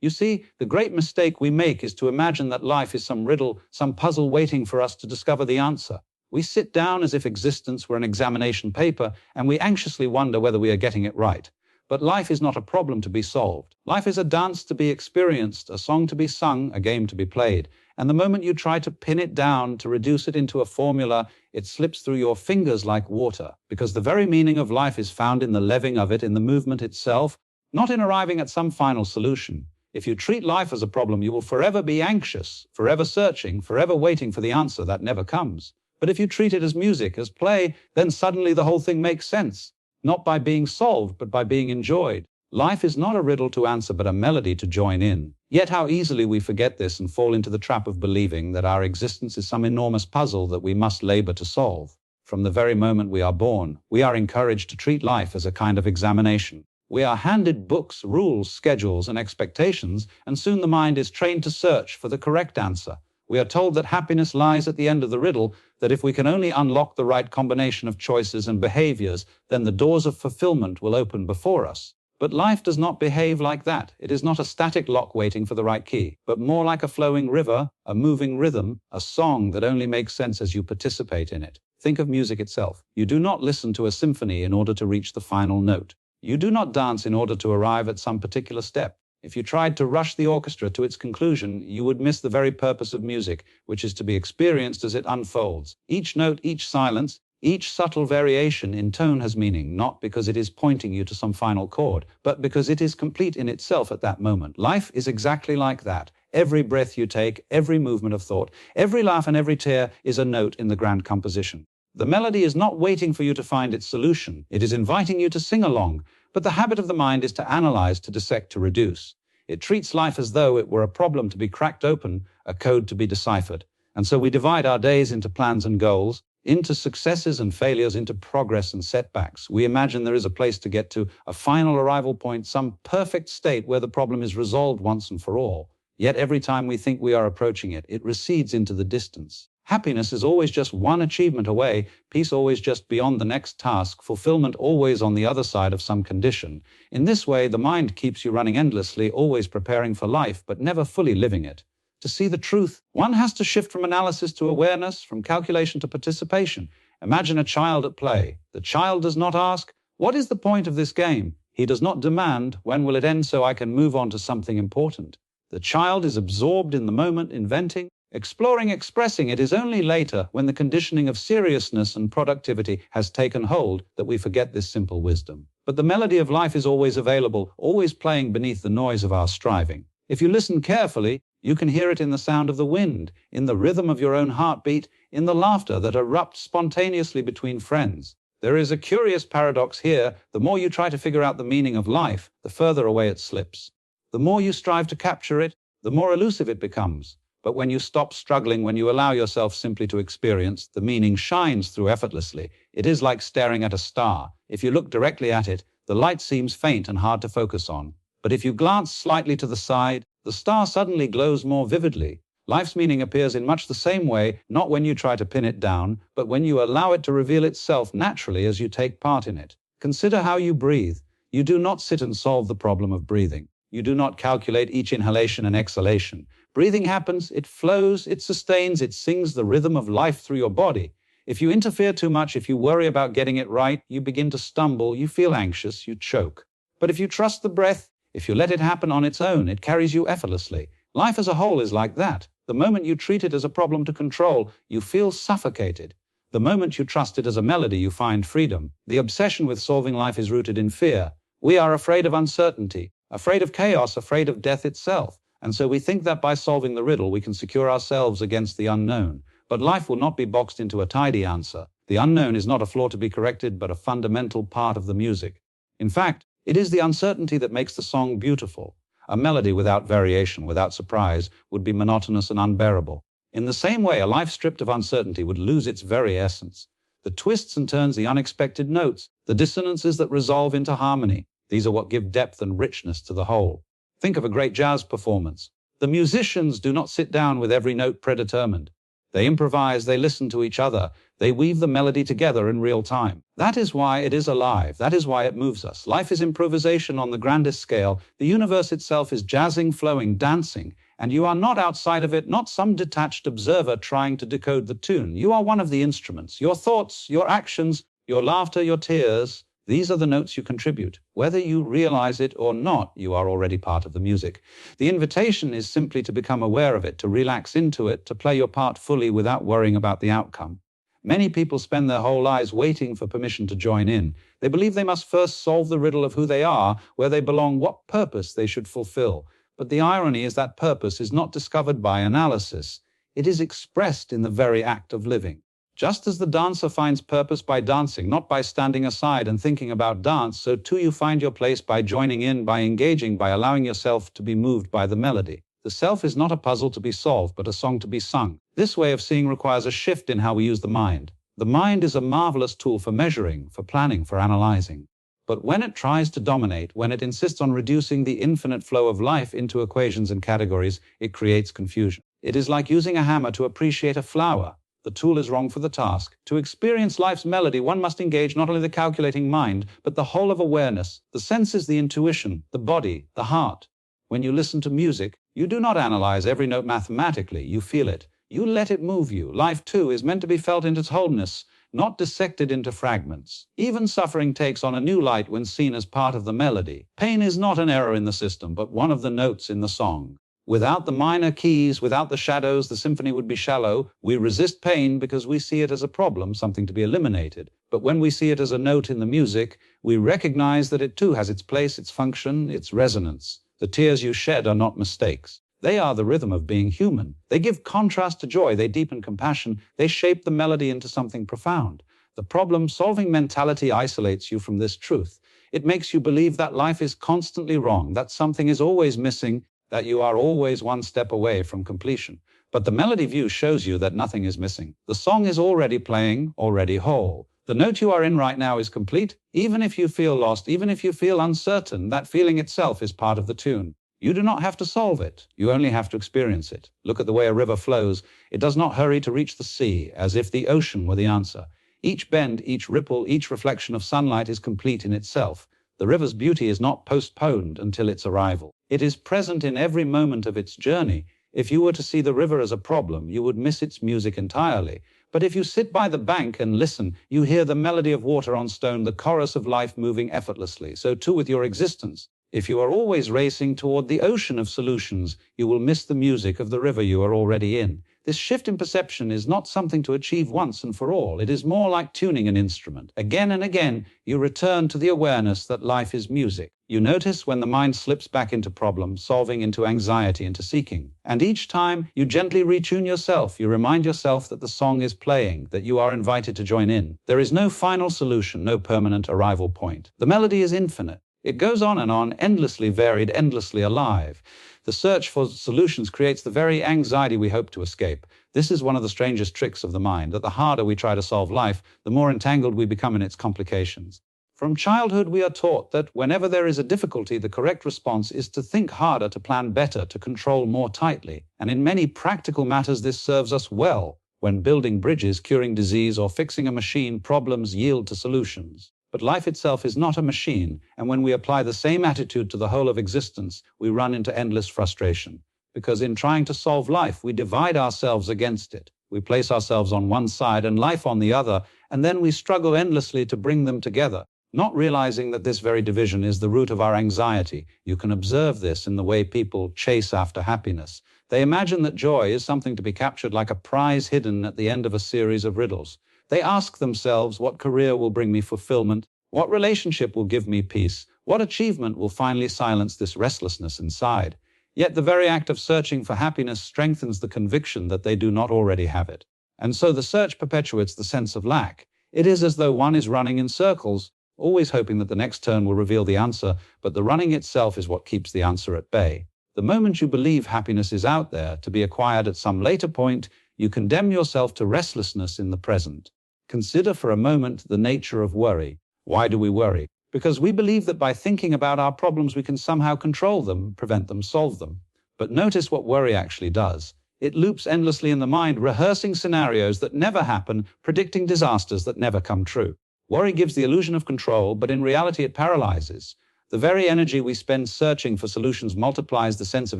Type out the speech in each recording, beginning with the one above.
You see, the great mistake we make is to imagine that life is some riddle, some puzzle waiting for us to discover the answer. We sit down as if existence were an examination paper, and we anxiously wonder whether we are getting it right. But life is not a problem to be solved. Life is a dance to be experienced, a song to be sung, a game to be played. And the moment you try to pin it down, to reduce it into a formula, it slips through your fingers like water. Because the very meaning of life is found in the living of it, in the movement itself, not in arriving at some final solution. If you treat life as a problem, you will forever be anxious, forever searching, forever waiting for the answer that never comes. But if you treat it as music, as play, then suddenly the whole thing makes sense. Not by being solved, but by being enjoyed. Life is not a riddle to answer, but a melody to join in. Yet how easily we forget this and fall into the trap of believing that our existence is some enormous puzzle that we must labor to solve. From the very moment we are born, we are encouraged to treat life as a kind of examination. We are handed books, rules, schedules, and expectations, and soon the mind is trained to search for the correct answer. We are told that happiness lies at the end of the riddle, that if we can only unlock the right combination of choices and behaviors, then the doors of fulfillment will open before us. But life does not behave like that. It is not a static lock waiting for the right key, but more like a flowing river, a moving rhythm, a song that only makes sense as you participate in it. Think of music itself. You do not listen to a symphony in order to reach the final note. You do not dance in order to arrive at some particular step. If you tried to rush the orchestra to its conclusion, you would miss the very purpose of music, which is to be experienced as it unfolds. Each note, each silence, each subtle variation in tone has meaning, not because it is pointing you to some final chord, but because it is complete in itself at that moment. Life is exactly like that. Every breath you take, every movement of thought, every laugh and every tear is a note in the grand composition. The melody is not waiting for you to find its solution. It is inviting you to sing along. But the habit of the mind is to analyze, to dissect, to reduce. It treats life as though it were a problem to be cracked open, a code to be deciphered. And so we divide our days into plans and goals, into successes and failures, into progress and setbacks. We imagine there is a place to get to, a final arrival point, some perfect state where the problem is resolved once and for all. Yet every time we think we are approaching it, it recedes into the distance. Happiness is always just one achievement away, peace always just beyond the next task, fulfillment always on the other side of some condition. In this way, the mind keeps you running endlessly, always preparing for life, but never fully living it. To see the truth, one has to shift from analysis to awareness, from calculation to participation. Imagine a child at play. The child does not ask, "What is the point of this game?" He does not demand, "When will it end so I can move on to something important?" The child is absorbed in the moment, inventing, exploring, expressing. It is only later, when the conditioning of seriousness and productivity has taken hold, that we forget this simple wisdom. But the melody of life is always available, always playing beneath the noise of our striving. If you listen carefully, you can hear it in the sound of the wind, in the rhythm of your own heartbeat, in the laughter that erupts spontaneously between friends. There is a curious paradox here. The more you try to figure out the meaning of life, the further away it slips. The more you strive to capture it, the more elusive it becomes. But when you stop struggling, when you allow yourself simply to experience, the meaning shines through effortlessly. It is like staring at a star. If you look directly at it, the light seems faint and hard to focus on. But if you glance slightly to the side, the star suddenly glows more vividly. Life's meaning appears in much the same way, not when you try to pin it down, but when you allow it to reveal itself naturally as you take part in it. Consider how you breathe. You do not sit and solve the problem of breathing. You do not calculate each inhalation and exhalation. Breathing happens, it flows, it sustains, it sings the rhythm of life through your body. If you interfere too much, if you worry about getting it right, you begin to stumble, you feel anxious, you choke. But if you trust the breath, if you let it happen on its own, it carries you effortlessly. Life as a whole is like that. The moment you treat it as a problem to control, you feel suffocated. The moment you trust it as a melody, you find freedom. The obsession with solving life is rooted in fear. We are afraid of uncertainty, afraid of chaos, afraid of death itself. And so we think that by solving the riddle, we can secure ourselves against the unknown. But life will not be boxed into a tidy answer. The unknown is not a flaw to be corrected, but a fundamental part of the music. In fact, it is the uncertainty that makes the song beautiful. A melody without variation, without surprise, would be monotonous and unbearable. In the same way, a life stripped of uncertainty would lose its very essence. The twists and turns, the unexpected notes, the dissonances that resolve into harmony, these are what give depth and richness to the whole. Think of a great jazz performance. The musicians do not sit down with every note predetermined. They improvise, they listen to each other, they weave the melody together in real time. That is why it is alive. That is why it moves us. Life is improvisation on the grandest scale. The universe itself is jazzing, flowing, dancing, and you are not outside of it, not some detached observer trying to decode the tune. You are one of the instruments. Your thoughts, your actions, your laughter, your tears, these are the notes you contribute. Whether you realize it or not, you are already part of the music. The invitation is simply to become aware of it, to relax into it, to play your part fully without worrying about the outcome. Many people spend their whole lives waiting for permission to join in. They believe they must first solve the riddle of who they are, where they belong, what purpose they should fulfill. But the irony is that purpose is not discovered by analysis. It is expressed in the very act of living. Just as the dancer finds purpose by dancing, not by standing aside and thinking about dance, so too you find your place by joining in, by engaging, by allowing yourself to be moved by the melody. The self is not a puzzle to be solved, but a song to be sung. This way of seeing requires a shift in how we use the mind. The mind is a marvelous tool for measuring, for planning, for analyzing. But when it tries to dominate, when it insists on reducing the infinite flow of life into equations and categories, it creates confusion. It is like using a hammer to appreciate a flower. The tool is wrong for the task. To experience life's melody, one must engage not only the calculating mind, but the whole of awareness, the senses, the intuition, the body, the heart. When you listen to music, you do not analyze every note mathematically. You feel it. You let it move you. Life, too, is meant to be felt in its wholeness, not dissected into fragments. Even suffering takes on a new light when seen as part of the melody. Pain is not an error in the system, but one of the notes in the song. Without the minor keys, without the shadows, the symphony would be shallow. We resist pain because we see it as a problem, something to be eliminated. But when we see it as a note in the music, we recognize that it too has its place, its function, its resonance. The tears you shed are not mistakes. They are the rhythm of being human. They give contrast to joy, they deepen compassion, they shape the melody into something profound. The problem-solving mentality isolates you from this truth. It makes you believe that life is constantly wrong, that something is always missing, that you are always one step away from completion. But the melody view shows you that nothing is missing. The song is already playing, already whole. The note you are in right now is complete. Even if you feel lost, even if you feel uncertain, that feeling itself is part of the tune. You do not have to solve it. You only have to experience it. Look at the way a river flows. It does not hurry to reach the sea, as if the ocean were the answer. Each bend, each ripple, each reflection of sunlight is complete in itself. The river's beauty is not postponed until its arrival. It is present in every moment of its journey. If you were to see the river as a problem, you would miss its music entirely. But if you sit by the bank and listen, you hear the melody of water on stone, the chorus of life moving effortlessly. So too with your existence. If you are always racing toward the ocean of solutions, you will miss the music of the river you are already in. This shift in perception is not something to achieve once and for all. It is more like tuning an instrument. Again and again, you return to the awareness that life is music. You notice when the mind slips back into problem solving, into anxiety, into seeking. And each time, you gently retune yourself. You remind yourself that the song is playing, that you are invited to join in. There is no final solution, no permanent arrival point. The melody is infinite. It goes on and on, endlessly varied, endlessly alive. The search for solutions creates the very anxiety we hope to escape. This is one of the strangest tricks of the mind, that the harder we try to solve life, the more entangled we become in its complications. From childhood, we are taught that whenever there is a difficulty, the correct response is to think harder, to plan better, to control more tightly. And in many practical matters, this serves us well. When building bridges, curing disease, or fixing a machine, problems yield to solutions. But life itself is not a machine, and when we apply the same attitude to the whole of existence, we run into endless frustration. Because in trying to solve life, we divide ourselves against it. We place ourselves on one side and life on the other, and then we struggle endlessly to bring them together, not realizing that this very division is the root of our anxiety. You can observe this in the way people chase after happiness. They imagine that joy is something to be captured like a prize hidden at the end of a series of riddles. They ask themselves, what career will bring me fulfillment? What relationship will give me peace? What achievement will finally silence this restlessness inside? Yet the very act of searching for happiness strengthens the conviction that they do not already have it. And so the search perpetuates the sense of lack. It is as though one is running in circles, always hoping that the next turn will reveal the answer, but the running itself is what keeps the answer at bay. The moment you believe happiness is out there, to be acquired at some later point, you condemn yourself to restlessness in the present. Consider for a moment the nature of worry. Why do we worry? Because we believe that by thinking about our problems we can somehow control them, prevent them, solve them. But notice what worry actually does. It loops endlessly in the mind, rehearsing scenarios that never happen, predicting disasters that never come true. Worry gives the illusion of control, but in reality it paralyzes. The very energy we spend searching for solutions multiplies the sense of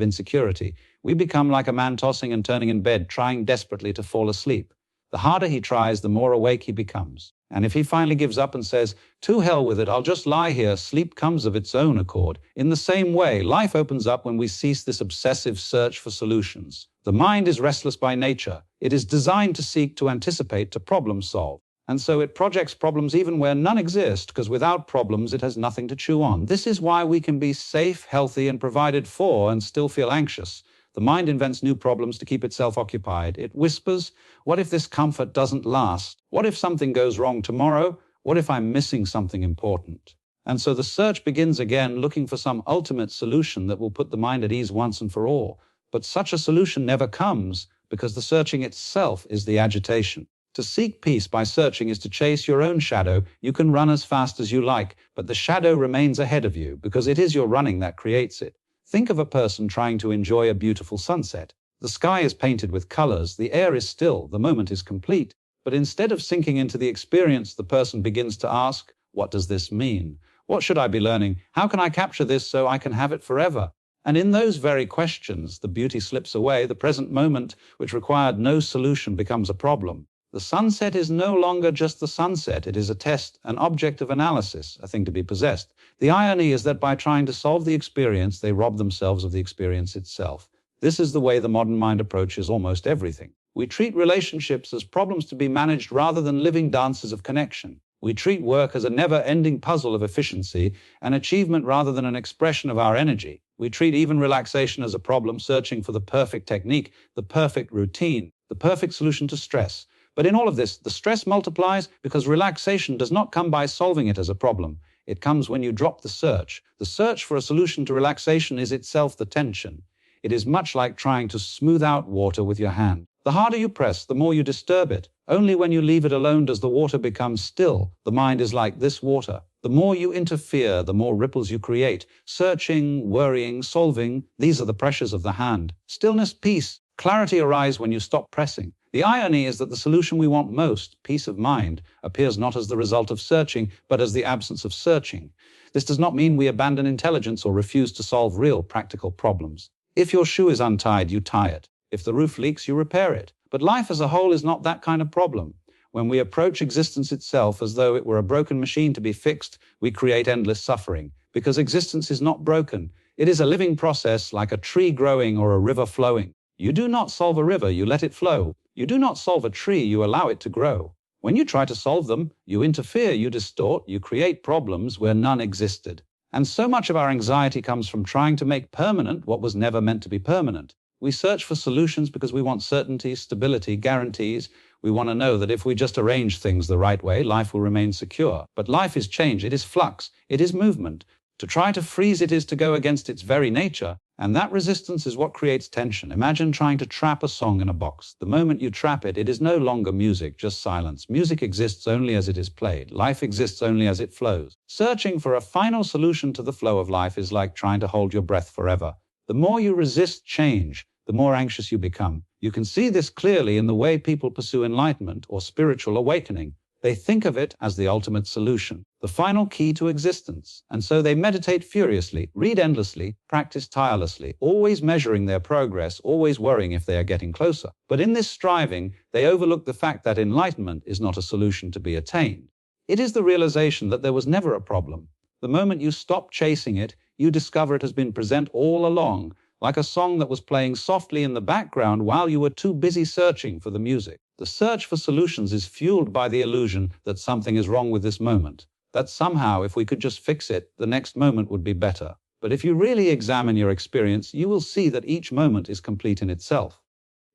insecurity. We become like a man tossing and turning in bed, trying desperately to fall asleep. The harder he tries, the more awake he becomes. And if he finally gives up and says, "To hell with it, I'll just lie here," sleep comes of its own accord. In the same way, life opens up when we cease this obsessive search for solutions. The mind is restless by nature. It is designed to seek, to anticipate, to problem solve. And so it projects problems even where none exist, because without problems, it has nothing to chew on. This is why we can be safe, healthy, and provided for and still feel anxious. The mind invents new problems to keep itself occupied. It whispers, "What if this comfort doesn't last? What if something goes wrong tomorrow? What if I'm missing something important?" And so the search begins again, looking for some ultimate solution that will put the mind at ease once and for all. But such a solution never comes, because the searching itself is the agitation. To seek peace by searching is to chase your own shadow. You can run as fast as you like, but the shadow remains ahead of you, because it is your running that creates it. Think of a person trying to enjoy a beautiful sunset. The sky is painted with colors, the air is still, the moment is complete. But instead of sinking into the experience, the person begins to ask, "What does this mean? What should I be learning? How can I capture this so I can have it forever?" And in those very questions, the beauty slips away. The present moment, which required no solution, becomes a problem. The sunset is no longer just the sunset. It is a test, an object of analysis, a thing to be possessed. The irony is that by trying to solve the experience, they rob themselves of the experience itself. This is the way the modern mind approaches almost everything. We treat relationships as problems to be managed rather than living dances of connection. We treat work as a never-ending puzzle of efficiency, an achievement rather than an expression of our energy. We treat even relaxation as a problem, searching for the perfect technique, the perfect routine, the perfect solution to stress. But in all of this, the stress multiplies because relaxation does not come by solving it as a problem. It comes when you drop the search. The search for a solution to relaxation is itself the tension. It is much like trying to smooth out water with your hand. The harder you press, the more you disturb it. Only when you leave it alone does the water become still. The mind is like this water. The more you interfere, the more ripples you create. Searching, worrying, solving, these are the pressures of the hand. Stillness, peace, clarity arise when you stop pressing. The irony is that the solution we want most, peace of mind, appears not as the result of searching, but as the absence of searching. This does not mean we abandon intelligence or refuse to solve real practical problems. If your shoe is untied, you tie it. If the roof leaks, you repair it. But life as a whole is not that kind of problem. When we approach existence itself as though it were a broken machine to be fixed, we create endless suffering. Because existence is not broken. It is a living process, like a tree growing or a river flowing. You do not solve a river, you let it flow. You do not solve a tree, you allow it to grow. When you try to solve them, you interfere, you distort, you create problems where none existed. And so much of our anxiety comes from trying to make permanent what was never meant to be permanent. We search for solutions because we want certainty, stability, guarantees. We want to know that if we just arrange things the right way, life will remain secure. But life is change, it is flux, it is movement. To try to freeze it is to go against its very nature. And that resistance is what creates tension. Imagine trying to trap a song in a box. The moment you trap it, it is no longer music, just silence. Music exists only as it is played. Life exists only as it flows. Searching for a final solution to the flow of life is like trying to hold your breath forever. The more you resist change, the more anxious you become. You can see this clearly in the way people pursue enlightenment or spiritual awakening. They think of it as the ultimate solution, the final key to existence. And so they meditate furiously, read endlessly, practice tirelessly, always measuring their progress, always worrying if they are getting closer. But in this striving, they overlook the fact that enlightenment is not a solution to be attained. It is the realization that there was never a problem. The moment you stop chasing it, you discover it has been present all along, like a song that was playing softly in the background while you were too busy searching for the music. The search for solutions is fueled by the illusion that something is wrong with this moment, that somehow if we could just fix it, the next moment would be better. But if you really examine your experience, you will see that each moment is complete in itself.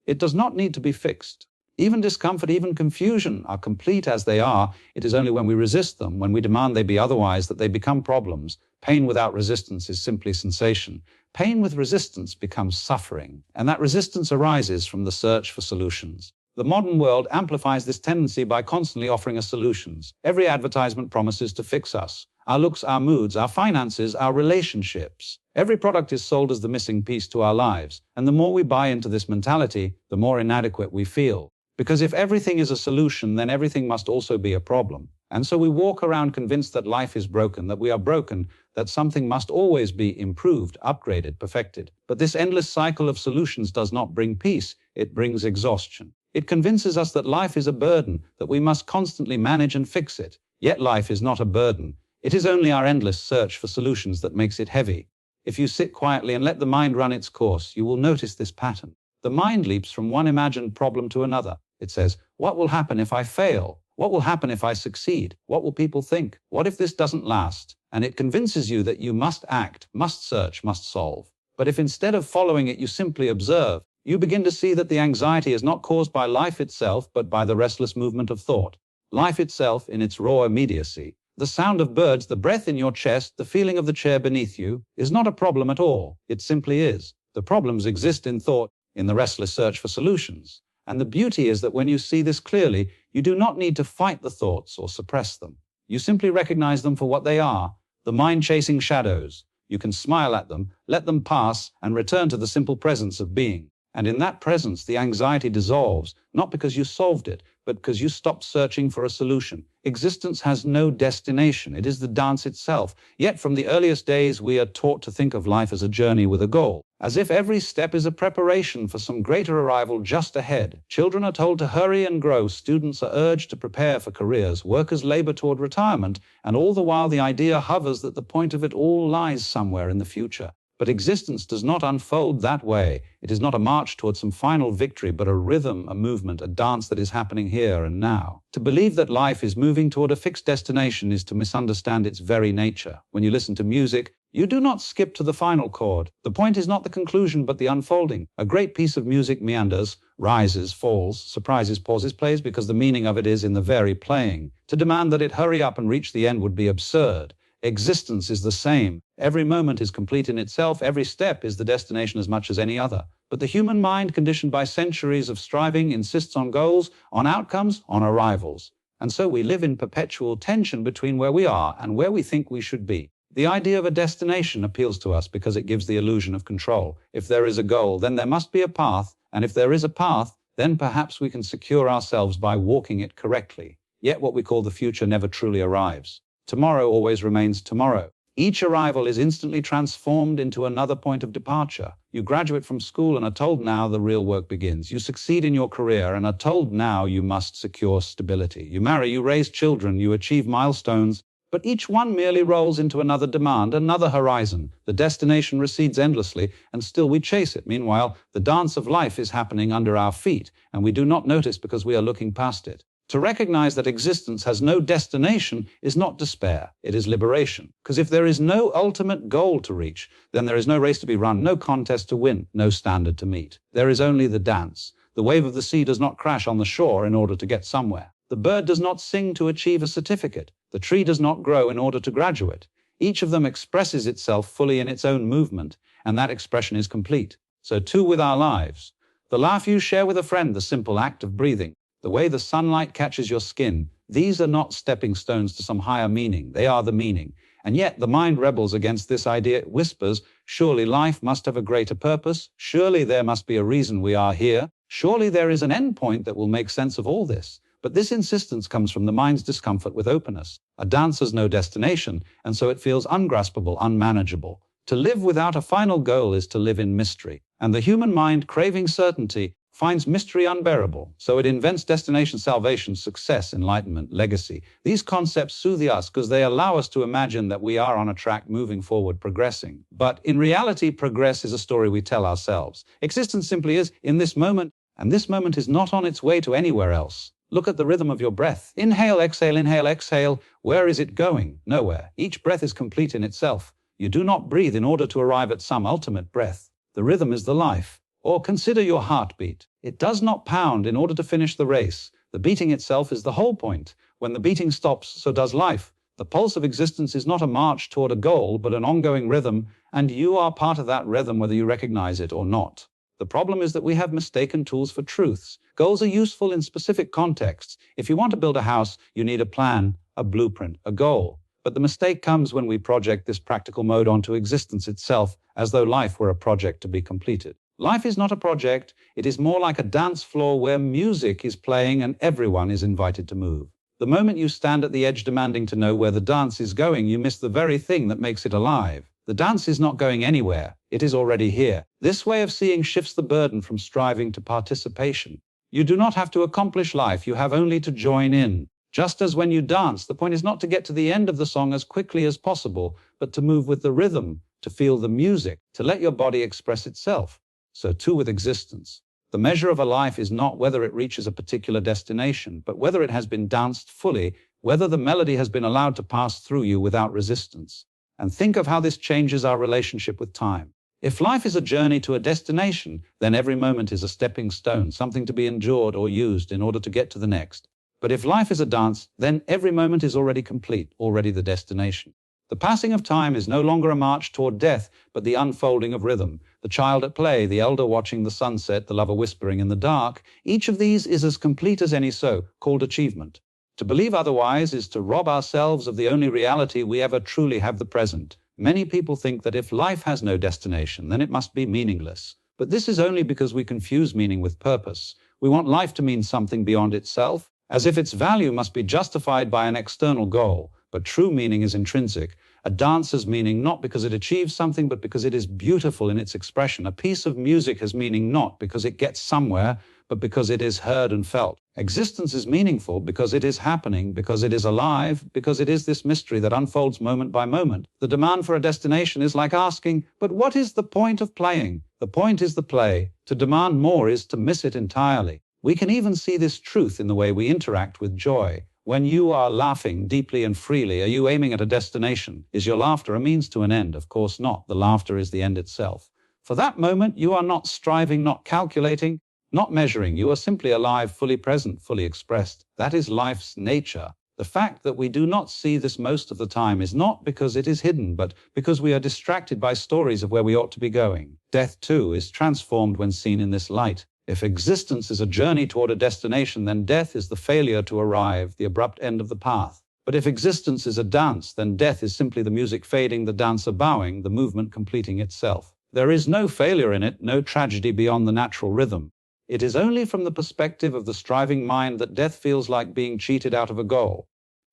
It does not need to be fixed. Even discomfort, even confusion are complete as they are. It is only when we resist them, when we demand they be otherwise, that they become problems. Pain without resistance is simply sensation. Pain with resistance becomes suffering, and that resistance arises from the search for solutions. The modern world amplifies this tendency by constantly offering us solutions. Every advertisement promises to fix us. Our looks, our moods, our finances, our relationships. Every product is sold as the missing piece to our lives, and the more we buy into this mentality, the more inadequate we feel. Because if everything is a solution, then everything must also be a problem. And so we walk around convinced that life is broken, that we are broken, that something must always be improved, upgraded, perfected. But this endless cycle of solutions does not bring peace, it brings exhaustion. It convinces us that life is a burden, that we must constantly manage and fix it. Yet life is not a burden. It is only our endless search for solutions that makes it heavy. If you sit quietly and let the mind run its course, you will notice this pattern. The mind leaps from one imagined problem to another. It says, what will happen if I fail? What will happen if I succeed? What will people think? What if this doesn't last? And it convinces you that you must act, must search, must solve. But if instead of following it you simply observe, you begin to see that the anxiety is not caused by life itself, but by the restless movement of thought. Life itself, in its raw immediacy, the sound of birds, the breath in your chest, the feeling of the chair beneath you, is not a problem at all. It simply is. The problems exist in thought, in the restless search for solutions. And the beauty is that when you see this clearly, you do not need to fight the thoughts or suppress them. You simply recognize them for what they are, the mind-chasing shadows. You can smile at them, let them pass, and return to the simple presence of being. And in that presence, the anxiety dissolves, not because you solved it, but because you stopped searching for a solution. Existence has no destination. It is the dance itself. Yet from the earliest days, we are taught to think of life as a journey with a goal, as if every step is a preparation for some greater arrival just ahead. Children are told to hurry and grow. Students are urged to prepare for careers. Workers labor toward retirement. And all the while, the idea hovers that the point of it all lies somewhere in the future. But existence does not unfold that way. It is not a march towards some final victory, but a rhythm, a movement, a dance that is happening here and now. To believe that life is moving toward a fixed destination is to misunderstand its very nature. When you listen to music, you do not skip to the final chord. The point is not the conclusion, but the unfolding. A great piece of music meanders, rises, falls, surprises, pauses, plays, because the meaning of it is in the very playing. To demand that it hurry up and reach the end would be absurd. Existence is the same. Every moment is complete in itself. Every step is the destination as much as any other. But the human mind, conditioned by centuries of striving, insists on goals, on outcomes, on arrivals. And so we live in perpetual tension between where we are and where we think we should be. The idea of a destination appeals to us because it gives the illusion of control. If there is a goal, then there must be a path. And if there is a path, then perhaps we can secure ourselves by walking it correctly. Yet what we call the future never truly arrives. Tomorrow always remains tomorrow. Each arrival is instantly transformed into another point of departure. You graduate from school and are told now the real work begins. You succeed in your career and are told now you must secure stability. You marry, you raise children, you achieve milestones, but each one merely rolls into another demand, another horizon. The destination recedes endlessly, and still we chase it. Meanwhile, the dance of life is happening under our feet, and we do not notice because we are looking past it. To recognize that existence has no destination is not despair, it is liberation. Because if there is no ultimate goal to reach, then there is no race to be run, no contest to win, no standard to meet. There is only the dance. The wave of the sea does not crash on the shore in order to get somewhere. The bird does not sing to achieve a certificate. The tree does not grow in order to graduate. Each of them expresses itself fully in its own movement, and that expression is complete. So too with our lives. The laugh you share with a friend, the simple act of breathing, the way the sunlight catches your skin, these are not stepping stones to some higher meaning. They are the meaning. And yet the mind rebels against this idea. It whispers, surely life must have a greater purpose. Surely there must be a reason we are here. Surely there is an end point that will make sense of all this. But this insistence comes from the mind's discomfort with openness. A dance has no destination, and so it feels ungraspable, unmanageable. To live without a final goal is to live in mystery. And the human mind, craving certainty, finds mystery unbearable, so it invents destination, salvation, success, enlightenment, legacy. These concepts soothe us because they allow us to imagine that we are on a track moving forward, progressing. But in reality, progress is a story we tell ourselves. Existence simply is in this moment, and this moment is not on its way to anywhere else. Look at the rhythm of your breath. Inhale, exhale, inhale, exhale. Where is it going? Nowhere. Each breath is complete in itself. You do not breathe in order to arrive at some ultimate breath. The rhythm is the life. Or consider your heartbeat. It does not pound in order to finish the race. The beating itself is the whole point. When the beating stops, so does life. The pulse of existence is not a march toward a goal, but an ongoing rhythm, and you are part of that rhythm whether you recognize it or not. The problem is that we have mistaken tools for truths. Goals are useful in specific contexts. If you want to build a house, you need a plan, a blueprint, a goal. But the mistake comes when we project this practical mode onto existence itself, as though life were a project to be completed. Life is not a project, it is more like a dance floor where music is playing and everyone is invited to move. The moment you stand at the edge demanding to know where the dance is going, you miss the very thing that makes it alive. The dance is not going anywhere, it is already here. This way of seeing shifts the burden from striving to participation. You do not have to accomplish life, you have only to join in. Just as when you dance, the point is not to get to the end of the song as quickly as possible, but to move with the rhythm, to feel the music, to let your body express itself. So too with existence. The measure of a life is not whether it reaches a particular destination, but whether it has been danced fully, whether the melody has been allowed to pass through you without resistance. And think of how this changes our relationship with time. If life is a journey to a destination, then every moment is a stepping stone, something to be endured or used in order to get to the next. But if life is a dance, then every moment is already complete, already the destination. The passing of time is no longer a march toward death, but the unfolding of rhythm. The child at play, the elder watching the sunset, the lover whispering in the dark, each of these is as complete as any so-called achievement. To believe otherwise is to rob ourselves of the only reality we ever truly have, the present. Many people think that if life has no destination, then it must be meaningless. But this is only because we confuse meaning with purpose. We want life to mean something beyond itself, as if its value must be justified by an external goal. But true meaning is intrinsic. A dance has meaning not because it achieves something, but because it is beautiful in its expression. A piece of music has meaning not because it gets somewhere, but because it is heard and felt. Existence is meaningful because it is happening, because it is alive, because it is this mystery that unfolds moment by moment. The demand for a destination is like asking, but what is the point of playing? The point is the play. To demand more is to miss it entirely. We can even see this truth in the way we interact with joy. When you are laughing deeply and freely, are you aiming at a destination? Is your laughter a means to an end? Of course not. The laughter is the end itself. For that moment, you are not striving, not calculating, not measuring. You are simply alive, fully present, fully expressed. That is life's nature. The fact that we do not see this most of the time is not because it is hidden, but because we are distracted by stories of where we ought to be going. Death, too, is transformed when seen in this light. If existence is a journey toward a destination, then death is the failure to arrive, the abrupt end of the path. But if existence is a dance, then death is simply the music fading, the dancer bowing, the movement completing itself. There is no failure in it, no tragedy beyond the natural rhythm. It is only from the perspective of the striving mind that death feels like being cheated out of a goal.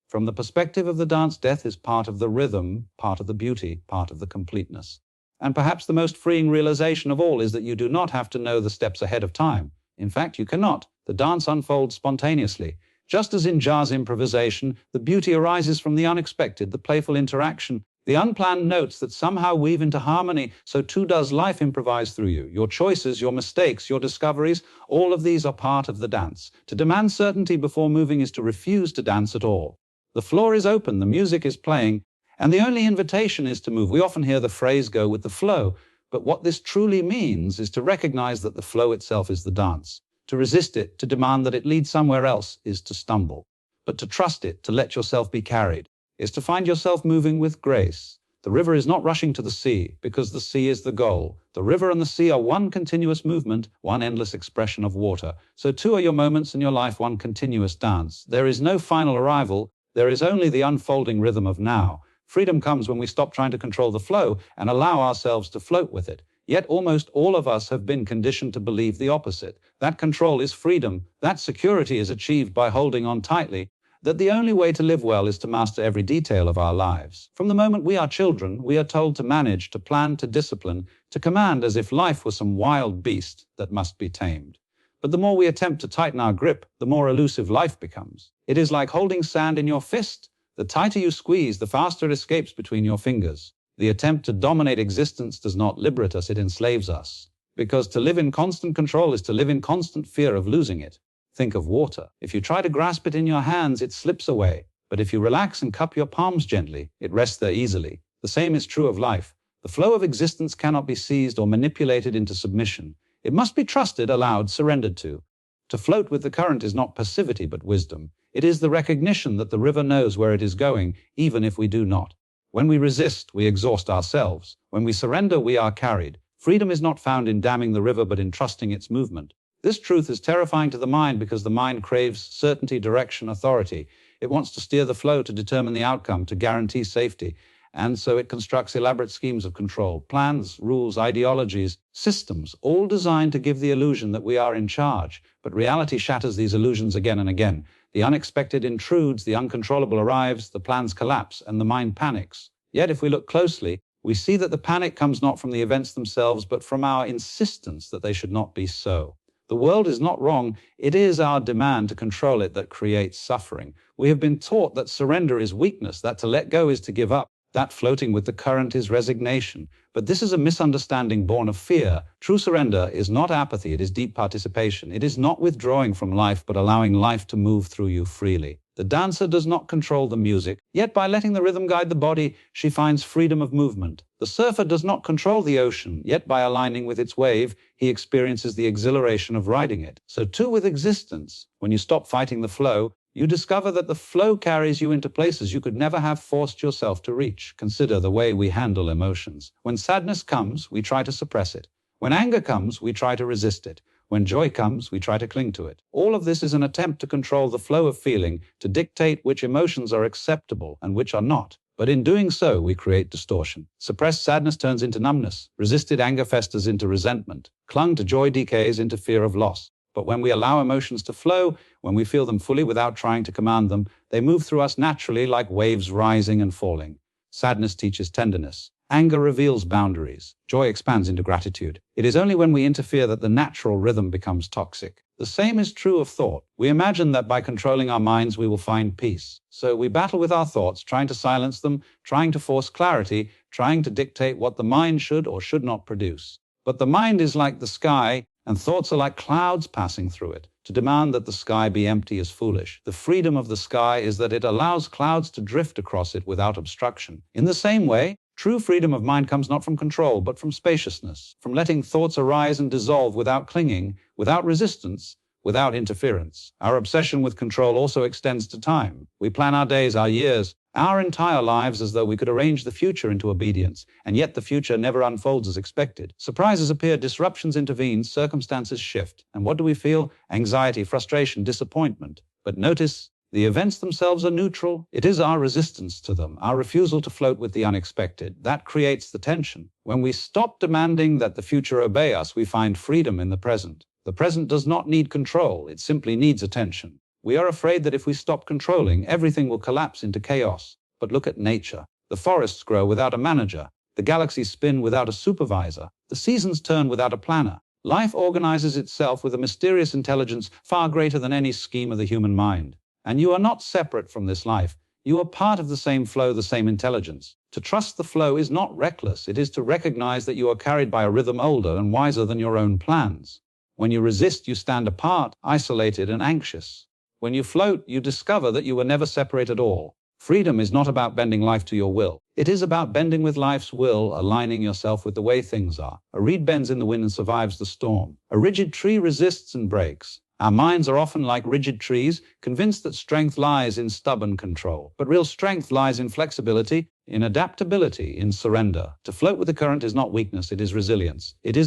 From the perspective of the dance, death is part of the rhythm, part of the beauty, part of the completeness. And perhaps the most freeing realization of all is that you do not have to know the steps ahead of time. In fact, you cannot. The dance unfolds spontaneously. Just as in jazz improvisation, the beauty arises from the unexpected, the playful interaction, the unplanned notes that somehow weave into harmony, so too does life improvise through you. Your choices, your mistakes, your discoveries, all of these are part of the dance. To demand certainty before moving is to refuse to dance at all. The floor is open, the music is playing, and the only invitation is to move. We often hear the phrase go with the flow, but what this truly means is to recognize that the flow itself is the dance. To resist it, to demand that it lead somewhere else, is to stumble. But to trust it, to let yourself be carried, is to find yourself moving with grace. The river is not rushing to the sea, because the sea is the goal. The river and the sea are one continuous movement, one endless expression of water. So too are your moments in your life one continuous dance. There is no final arrival, there is only the unfolding rhythm of now. Freedom comes when we stop trying to control the flow and allow ourselves to float with it. Yet almost all of us have been conditioned to believe the opposite. That control is freedom, that security is achieved by holding on tightly, that the only way to live well is to master every detail of our lives. From the moment we are children, we are told to manage, to plan, to discipline, to command as if life was some wild beast that must be tamed. But the more we attempt to tighten our grip, the more elusive life becomes. It is like holding sand in your fist. The tighter you squeeze, the faster it escapes between your fingers. The attempt to dominate existence does not liberate us, it enslaves us. Because to live in constant control is to live in constant fear of losing it. Think of water. If you try to grasp it in your hands, it slips away. But if you relax and cup your palms gently, it rests there easily. The same is true of life. The flow of existence cannot be seized or manipulated into submission. It must be trusted, allowed, surrendered to. To float with the current is not passivity but wisdom. It is the recognition that the river knows where it is going, even if we do not. When we resist, we exhaust ourselves. When we surrender, we are carried. Freedom is not found in damming the river but in trusting its movement. This truth is terrifying to the mind because the mind craves certainty, direction, authority. It wants to steer the flow to determine the outcome, to guarantee safety. And so it constructs elaborate schemes of control, plans, rules, ideologies, systems, all designed to give the illusion that we are in charge. But reality shatters these illusions again and again. The unexpected intrudes, the uncontrollable arrives, the plans collapse, and the mind panics. Yet, if we look closely, we see that the panic comes not from the events themselves, but from our insistence that they should not be so. The world is not wrong. It is our demand to control it that creates suffering. We have been taught that surrender is weakness, that to let go is to give up, that floating with the current is resignation. But this is a misunderstanding born of fear. True surrender is not apathy, it is deep participation. It is not withdrawing from life, but allowing life to move through you freely. The dancer does not control the music, yet by letting the rhythm guide the body, she finds freedom of movement. The surfer does not control the ocean, yet by aligning with its wave, he experiences the exhilaration of riding it. So too with existence. When you stop fighting the flow, you discover that the flow carries you into places you could never have forced yourself to reach. Consider the way we handle emotions. When sadness comes, we try to suppress it. When anger comes, we try to resist it. When joy comes, we try to cling to it. All of this is an attempt to control the flow of feeling, to dictate which emotions are acceptable and which are not. But in doing so, we create distortion. Suppressed sadness turns into numbness. Resisted anger festers into resentment. Clung to joy decays into fear of loss. But when we allow emotions to flow, when we feel them fully without trying to command them, they move through us naturally like waves rising and falling. Sadness teaches tenderness. Anger reveals boundaries. Joy expands into gratitude. It is only when we interfere that the natural rhythm becomes toxic. The same is true of thought. We imagine that by controlling our minds we will find peace. So we battle with our thoughts, trying to silence them, trying to force clarity, trying to dictate what the mind should or should not produce. But the mind is like the sky, and thoughts are like clouds passing through it. To demand that the sky be empty is foolish. The freedom of the sky is that it allows clouds to drift across it without obstruction. In the same way, true freedom of mind comes not from control, but from spaciousness, from letting thoughts arise and dissolve without clinging, without resistance, without interference. Our obsession with control also extends to time. We plan our days, our years, our entire lives as though we could arrange the future into obedience, and yet the future never unfolds as expected. Surprises appear, disruptions intervene, circumstances shift. And what do we feel? Anxiety, frustration, disappointment. But notice, the events themselves are neutral. It is our resistance to them, our refusal to float with the unexpected, that creates the tension. When we stop demanding that the future obey us, we find freedom in the present. The present does not need control, it simply needs attention. We are afraid that if we stop controlling, everything will collapse into chaos. But look at nature. The forests grow without a manager. The galaxies spin without a supervisor. The seasons turn without a planner. Life organizes itself with a mysterious intelligence far greater than any scheme of the human mind. And you are not separate from this life. You are part of the same flow, the same intelligence. To trust the flow is not reckless. It is to recognize that you are carried by a rhythm older and wiser than your own plans. When you resist, you stand apart, isolated and anxious. When you float, you discover that you were never separate at all. Freedom is not about bending life to your will. It is about bending with life's will, aligning yourself with the way things are. A reed bends in the wind and survives the storm. A rigid tree resists and breaks. Our minds are often like rigid trees, convinced that strength lies in stubborn control. But real strength lies in flexibility, in adaptability, in surrender. To float with the current is not weakness, it is resilience. It is